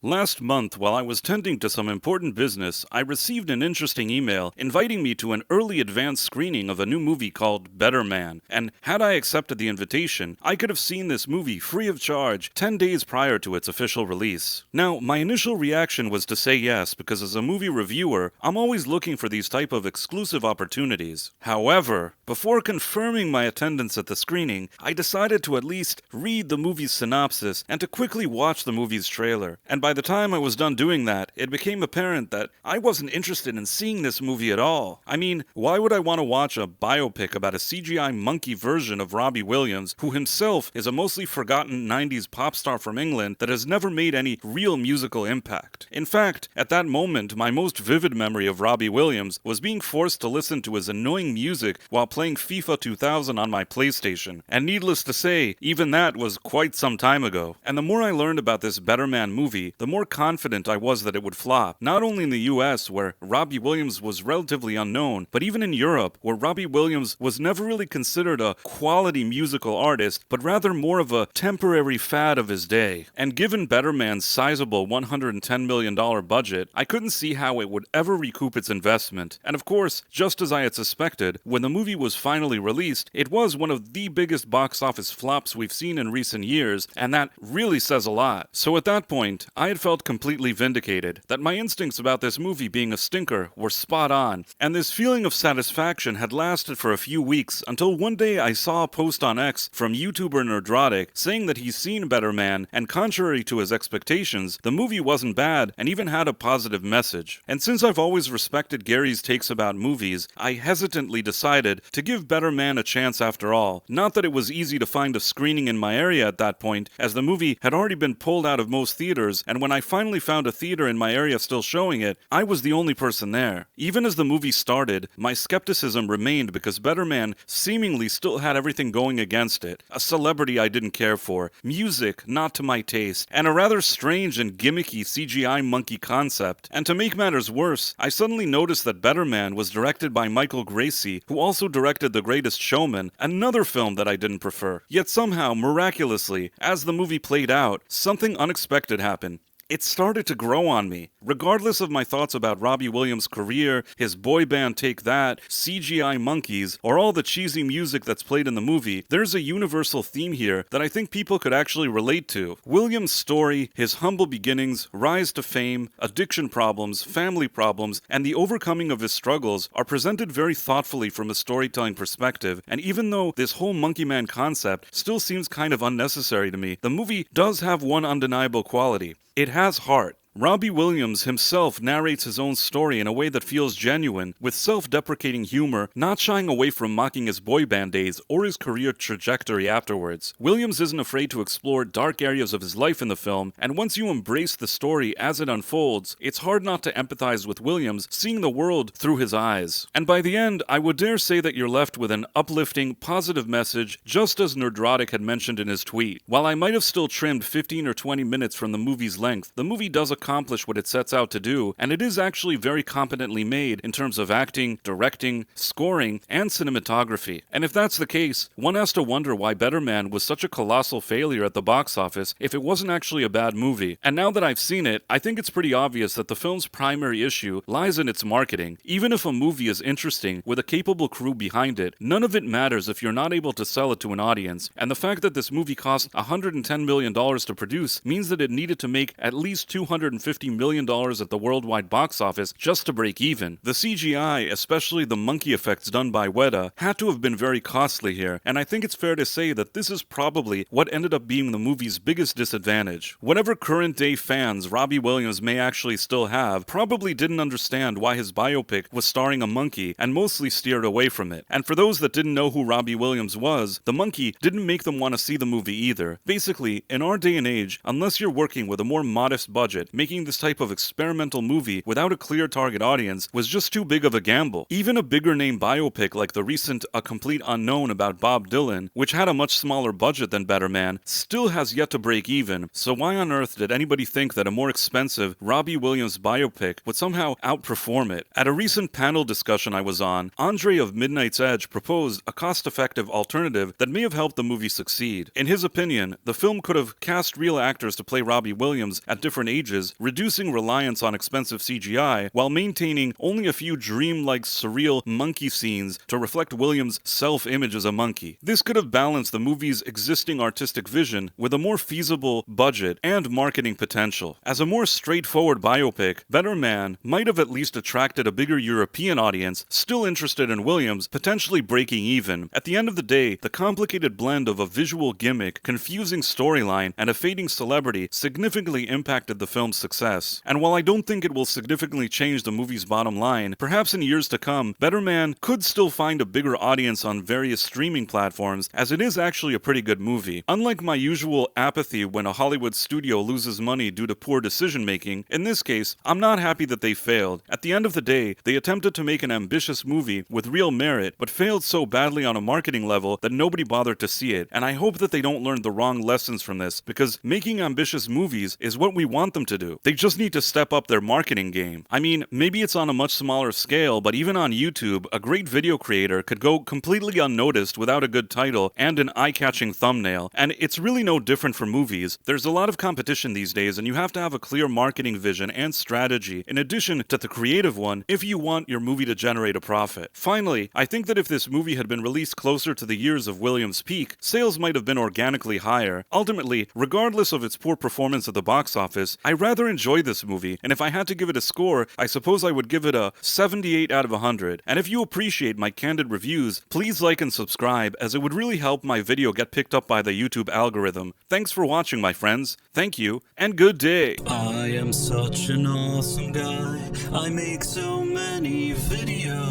Last month, while I was tending to some important business, I received an interesting email inviting me to an early advance screening of a new movie called Better Man, and had I accepted the invitation, I could have seen this movie free of charge 10 days prior to its official release. Now, my initial reaction was to say yes, because as a movie reviewer, I'm always looking for these type of exclusive opportunities. However, before confirming my attendance at the screening, I decided to at least read the movie's synopsis and to quickly watch the movie's trailer. And by the time I was done doing that, it became apparent that I wasn't interested in seeing this movie at all. I mean, why would I want to watch a biopic about a CGI monkey version of Robbie Williams, who himself is a mostly forgotten 90s pop star from England that has never made any real musical impact? In fact, at that moment, my most vivid memory of Robbie Williams was being forced to listen to his annoying music while playing FIFA 2000 on my PlayStation. And needless to say, even that was quite some time ago. And the more I learned about this Better Man movie, the more confident I was that it would flop, not only in the US, where Robbie Williams was relatively unknown, but even in Europe, where Robbie Williams was never really considered a quality musical artist, but rather more of a temporary fad of his day. And given Better Man's sizable $110 million budget, I couldn't see how it would ever recoup its investment. And of course, just as I had suspected, when the movie was finally released, it was one of the biggest box office flops we've seen in recent years, and that really says a lot. So at that point, I had felt completely vindicated, that my instincts about this movie being a stinker were spot on, and this feeling of satisfaction had lasted for a few weeks until one day I saw a post on X from YouTuber Nerdrotic saying that he's seen Better Man, and contrary to his expectations, the movie wasn't bad and even had a positive message. And since I've always respected Gary's takes about movies, I hesitantly decided to give Better Man a chance after all. Not that it was easy to find a screening in my area at that point, as the movie had already been pulled out of most theaters, and when I finally found a theater in my area still showing it, I was the only person there. Even as the movie started, my skepticism remained because Better Man seemingly still had everything going against it. A celebrity I didn't care for, music not to my taste, and a rather strange and gimmicky CGI monkey concept. And to make matters worse, I suddenly noticed that Better Man was directed by Michael Gracie, who also directed The Greatest Showman, another film that I didn't prefer. Yet somehow, miraculously, as the movie played out, something unexpected happened. It started to grow on me. Regardless of my thoughts about Robbie Williams' career, his boy band Take That, CGI monkeys, or all the cheesy music that's played in the movie, there's a universal theme here that I think people could actually relate to. Williams' story, his humble beginnings, rise to fame, addiction problems, family problems, and the overcoming of his struggles are presented very thoughtfully from a storytelling perspective, and even though this whole Monkey Man concept still seems kind of unnecessary to me, the movie does have one undeniable quality. It has heart. Robbie Williams himself narrates his own story in a way that feels genuine, with self-deprecating humor, not shying away from mocking his boy band days or his career trajectory afterwards. Williams isn't afraid to explore dark areas of his life in the film, and once you embrace the story as it unfolds, it's hard not to empathize with Williams seeing the world through his eyes. And by the end, I would dare say that you're left with an uplifting, positive message, just as Nerdrotic had mentioned in his tweet. While I might have still trimmed 15 or 20 minutes from the movie's length, the movie does accomplish what it sets out to do, and it is actually very competently made in terms of acting, directing, scoring, and cinematography. And if that's the case, one has to wonder why Better Man was such a colossal failure at the box office if it wasn't actually a bad movie. And now that I've seen it, I think it's pretty obvious that the film's primary issue lies in its marketing. Even if a movie is interesting with a capable crew behind it, none of it matters if you're not able to sell it to an audience. And the fact that this movie cost $110 million to produce means that it needed to make at least $250 million at the worldwide box office just to break even. The CGI, especially the monkey effects done by Weta, had to have been very costly here, and I think it's fair to say that this is probably what ended up being the movie's biggest disadvantage. Whatever current-day fans Robbie Williams may actually still have probably didn't understand why his biopic was starring a monkey and mostly steered away from it. And for those that didn't know who Robbie Williams was, the monkey didn't make them want to see the movie either. Basically, in our day and age, unless you're working with a more modest budget, making this type of experimental movie without a clear target audience was just too big of a gamble. Even a bigger name biopic like the recent A Complete Unknown about Bob Dylan, which had a much smaller budget than Better Man, still has yet to break even, so why on earth did anybody think that a more expensive Robbie Williams biopic would somehow outperform it? At a recent panel discussion I was on, Andre of Midnight's Edge proposed a cost-effective alternative that may have helped the movie succeed. In his opinion, the film could have cast real actors to play Robbie Williams at different ages is reducing reliance on expensive CGI while maintaining only a few dreamlike surreal monkey scenes to reflect Williams' self-image as a monkey. This could have balanced the movie's existing artistic vision with a more feasible budget and marketing potential. As a more straightforward biopic, Better Man might have at least attracted a bigger European audience still interested in Williams, potentially breaking even. At the end of the day, the complicated blend of a visual gimmick, confusing storyline, and a fading celebrity significantly impacted the film's success. And while I don't think it will significantly change the movie's bottom line, perhaps in years to come, Better Man could still find a bigger audience on various streaming platforms, as it is actually a pretty good movie. Unlike my usual apathy when a Hollywood studio loses money due to poor decision making, in this case, I'm not happy that they failed. At the end of the day, they attempted to make an ambitious movie with real merit, but failed so badly on a marketing level that nobody bothered to see it. And I hope that they don't learn the wrong lessons from this, because making ambitious movies is what we want them to do. They just need to step up their marketing game. I mean, maybe it's on a much smaller scale, but even on YouTube, a great video creator could go completely unnoticed without a good title and an eye-catching thumbnail. And it's really no different for movies. There's a lot of competition these days, and you have to have a clear marketing vision and strategy, in addition to the creative one, if you want your movie to generate a profit. Finally, I think that if this movie had been released closer to the years of Williams' peak, sales might have been organically higher. Ultimately, regardless of its poor performance at the box office, I rather enjoy this movie, and if I had to give it a score, I suppose I would give it a 78 out of 100. And if you appreciate my candid reviews, please like and subscribe, as it would really help my video get picked up by the YouTube algorithm. Thanks for watching, my friends. Thank you, and good day. I am such an awesome guy. I make so many videos.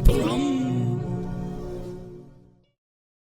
But